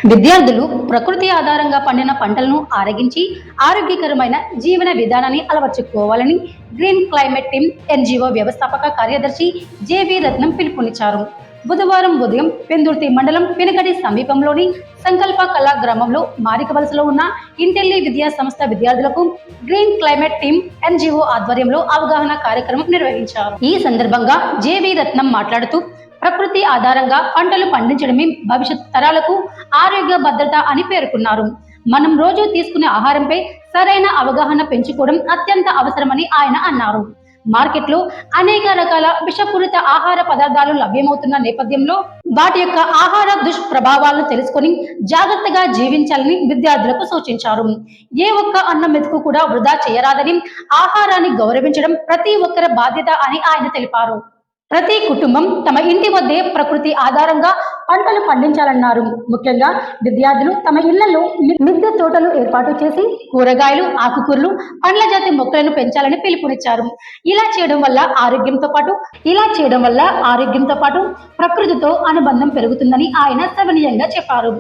విద్యార్థులు ప్రకృతి ఆధారంగా పండిన పంటలను ఆరగించి ఆరోగ్యకరమైన జీవన విధానాన్ని అలవర్చుకోవాలని గ్రీన్ క్లైమేట్ టీమ్ ఎన్జిఓ వ్యవస్థాపక కార్యదర్శి జేవి రత్నం పిలుపునిచ్చారు. బుధవారం ఉదయం పెందుర్తి మండలం పినగడి సమీపంలోని సంకల్ప కళా గ్రామంలో మారికవలసలో ఉన్న ఇంటెల్లి విద్యా సంస్థ విద్యార్థులకు గ్రీన్ క్లైమేట్ టీమ్ ఎన్జిఓ ఆధ్వర్యంలో అవగాహన కార్యక్రమం నిర్వహించారు. ఈ సందర్భంగా జేవి రత్నం మాట్లాడుతూ ప్రకృతి ఆధారంగా పంటలు పండించడమే భవిష్యత్ తరాలకు ఆరోగ్య భద్రత అని పేర్కొన్నారు. మనం రోజు తీసుకునే ఆహారంపై సరైన అవగాహన పెంచుకోవడం అత్యంత అవసరమని ఆయన అన్నారు. మార్కెట్లో అనేక రకాల విషపూరిత ఆహార పదార్థాలు లభ్యమవుతున్న నేపథ్యంలో వాటి యొక్క ఆహార దుష్ప్రభావాలను తెలుసుకొని జాగ్రత్తగా జీవించాలని విద్యార్థులకు సూచించారు. ఏ ఒక్క అన్న మెతుకు కూడా వృధా చేయరాదని, ఆహారాన్ని గౌరవించడం ప్రతి ఒక్కరి బాధ్యత అని ఆయన తెలిపారు. ప్రతి కుటుంబం తమ ఇంటి వద్దే ప్రకృతి ఆధారంగా పంటలు పండించాలన్నారు. ముఖ్యంగా విద్యార్థులు తమ ఇళ్లలో మిద్దె తోటలు ఏర్పాటు చేసి కూరగాయలు, ఆకుకూరలు, పండ్ల జాతి మొక్కలను పెంచాలని పిలుపునిచ్చారు. ఇలా చేయడం వల్ల ఆరోగ్యంతో పాటు ప్రకృతితో అనుబంధం పెరుగుతుందని ఆయన సవినయంగా చెప్పారు.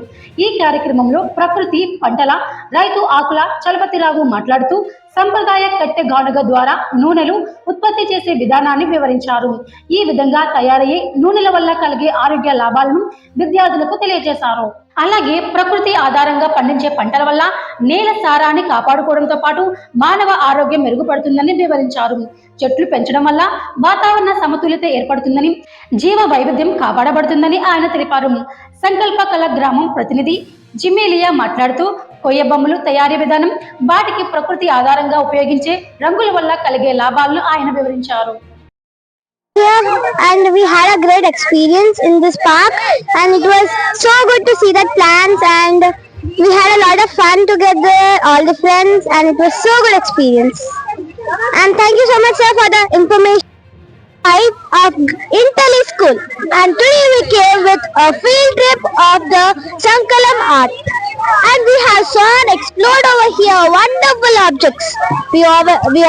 ఈ కార్యక్రమంలో ప్రకృతి పంటల రైతు ఆకుల చలపతిరావు మాట్లాడుతూ సంప్రదాయ కట్టె గానుగ ద్వారా నూనెలు ఉత్పత్తి చేసే విధానాన్ని వివరించారు. ఈ విధంగా తయారయ్యే నూనెల వల్ల కలిగే ఆరోగ్య లాభాలను విద్యార్థులకు తెలియజేశారు. అలాగే ప్రకృతి ఆధారంగా పండించే పంటల వల్ల నేల సారాన్ని కాపాడుకోవడంతో పాటు మానవ ఆరోగ్యం మెరుగుపడుతుందని వివరించారు. చెట్లు పెంచడం వల్ల వాతావరణ సమతుల్యత ఏర్పడుతుందని, జీవ వైవిధ్యం కాపాడబడుతుందని ఆయన తెలిపారు. సంకల్ప కళ గ్రామం ప్రతినిధి జిమేలియా మాట్లాడుతూ కొయ్య బొమ్మలు తయారీ విధానం, వాటికి ప్రకృతి ఆధారంగా ఉపయోగించే రంగుల వల్ల కలిగే లాభాలను ఆయన వివరించారు. And we had a great experience in this park, and it was so good to see that plants, and we had a lot of fun together, all the friends, and it was so good experience. And thank you so much, sir, for the information of Intelli School. And today we came with a field trip of the Sankalam art, and we have saw and explored over here wonderful objects. We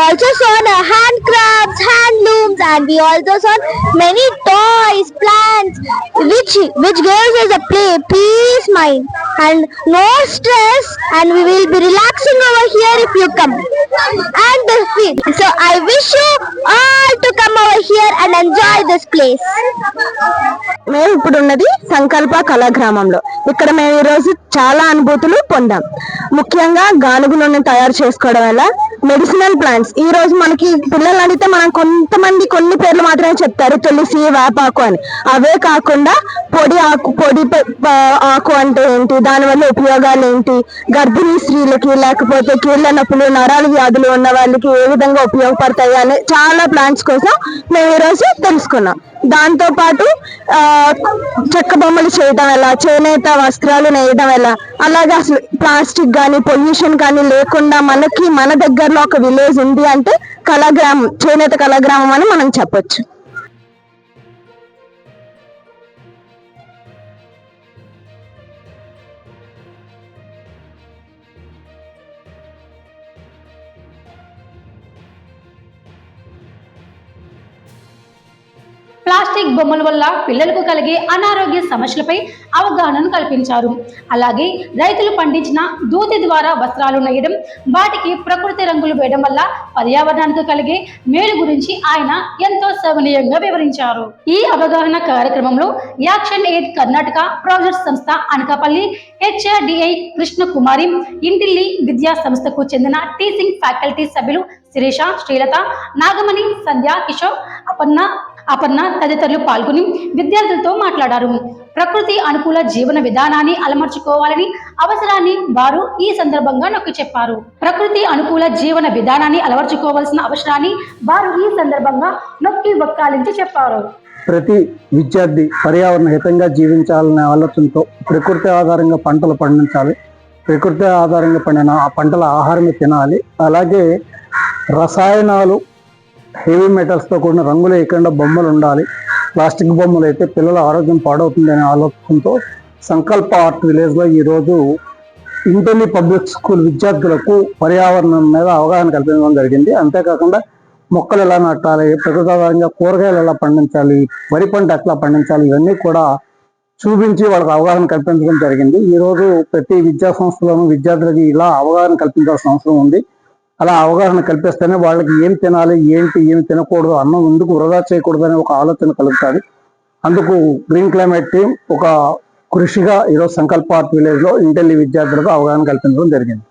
also saw the handcrafts, handlooms, and we also saw many toys, plants, which gives us a peace mind and no stress, and we will be relaxing over here if you come. And the field. So I wish you all to come over here and enjoy this place. మేము ఇప్పుడు ఉన్నది సంకల్ప కళా గ్రామంలో. ఇక్కడ మేము ఈ రోజు చాలా అనుభూతులు పొందాం. ముఖ్యంగా గానుగ నూనె తయారు చేసుకోవడం వల్ల మెడిసినల్ ప్లాంట్స్, ఈ రోజు మనకి పిల్లలు అడిగితే మనం కొన్ని పేర్లు మాత్రమే చెప్తారు, తులసి, వేపాకు అని. అవే కాకుండా పొడి ఆకు అంటే ఏంటి, దానివల్ల ఉపయోగాలు ఏంటి, గర్భిణీ స్త్రీలకి లేకపోతే కీళ్ళ నొప్పులు, నరాల వ్యాధులు ఉన్న వాళ్ళకి ఏ విధంగా ఉపయోగపడతాయి అని చాలా ప్లాంట్స్ కోసం మేము ఈరోజు తెలుసుకున్నాం. దాంతో పాటు చెక్క బొమ్మలు చేయడం ఎలా, చేనేత వస్త్రాలు నేయడం ఎలా, అలాగే అసలు ప్లాస్టిక్ కానీ పొల్యూషన్ కానీ లేకుండా మనకి మన దగ్గరలో ఒక విలేజ్ ఉంది అంటే కళాగ్రామం, చేనేత కళాగ్రామం అని మనం చెప్పొచ్చు. ప్లాస్టిక్ బొమ్మల వల్ల పిల్లలకు కలిగే అనారోగ్య సమస్యలపై అవగాహనను కల్పించారు. అలాగే రైతులు పండించిన దూది ద్వారా వస్త్రాలు నేయడం, వాటికి ప్రకృతి రంగులు వేయడం వల్ల పర్యావరణానికి కలిగే మేలు గురించి ఆయన ఎంతో సవినయంగా వివరించారు. ఈ అవగాహన కార్యక్రమంలో యాక్షన్ ఎయిడ్ కర్ణాటక ప్రాజెక్ట్ సంస్థ అనకాపల్లి హెచ్ఆర్డిఐ కృష్ణకుమారి, ఇంటిల్లి విద్యా సంస్థకు చెందిన టీచింగ్ ఫ్యాకల్టీ సభ్యులు శిరీష, శ్రీలత, నాగమణి, సంధ్య, కిషోర్, అపర్ణ తదితరులు పాల్గొని విద్యార్థులతో మాట్లాడారు. ప్రకృతి అనుకూల జీవన విధానాన్ని అలమర్చుకోవాలని అవసరాన్ని వారు ఈ సందర్భంగా నొక్కి చెప్పారు. ప్రకృతి అనుకూల జీవన విధానాన్ని అలవర్చుకోవాల్సిన అవసరాన్ని వారు ఈ సందర్భంగా నొక్కి వక్కాలించి చెప్పారు. ప్రతి విద్యార్థి పర్యావరణ హితంగా జీవించాలనే ఆలోచనతో ప్రకృతి ఆధారంగా పంటలు పండించాలి, ప్రకృతి ఆధారంగా పండిన ఆ పంటల ఆహారమే తినాలి. అలాగే రసాయనాలు, హెవీ మెటల్స్తో కూడిన రంగులు వేయకుండా బొమ్మలు ఉండాలి. ప్లాస్టిక్ బొమ్మలు అయితే పిల్లల ఆరోగ్యం పాడవుతుందనే ఆలోచనతో సంకల్ప ఆర్ట్ విలేజ్లో ఈరోజు ఇంటెల్లి పబ్లిక్ స్కూల్ విద్యార్థులకు పర్యావరణం మీద అవగాహన కల్పించడం జరిగింది. అంతేకాకుండా మొక్కలు ఎలా నాటాలి, ప్రకృతి ఆధారంగా కూరగాయలు ఎలా పండించాలి, వరి పంట ఎట్లా పండించాలి, ఇవన్నీ కూడా చూపించి వాళ్ళకి అవగాహన కల్పించడం జరిగింది. ఈ రోజు ప్రతి విద్యా సంస్థలోనూ విద్యార్థులకి ఇలా అవగాహన కల్పించాల్సిన అవసరం ఉంది. అలా అవగాహన కల్పిస్తేనే వాళ్ళకి ఏం తినాలి, ఏమి తినకూడదు, అన్నం ఎందుకు వృధా చేయకూడదు అనే ఒక ఆలోచన కలుగుతుంది. అందుకు గ్రీన్ క్లైమేట్ టీం ఒక కృషిగా ఈరోజు సంకల్ప ఆర్ట్ విలేజ్ లో ఇంటెల్లి విద్యార్థులకు అవగాహన కల్పించడం జరిగింది.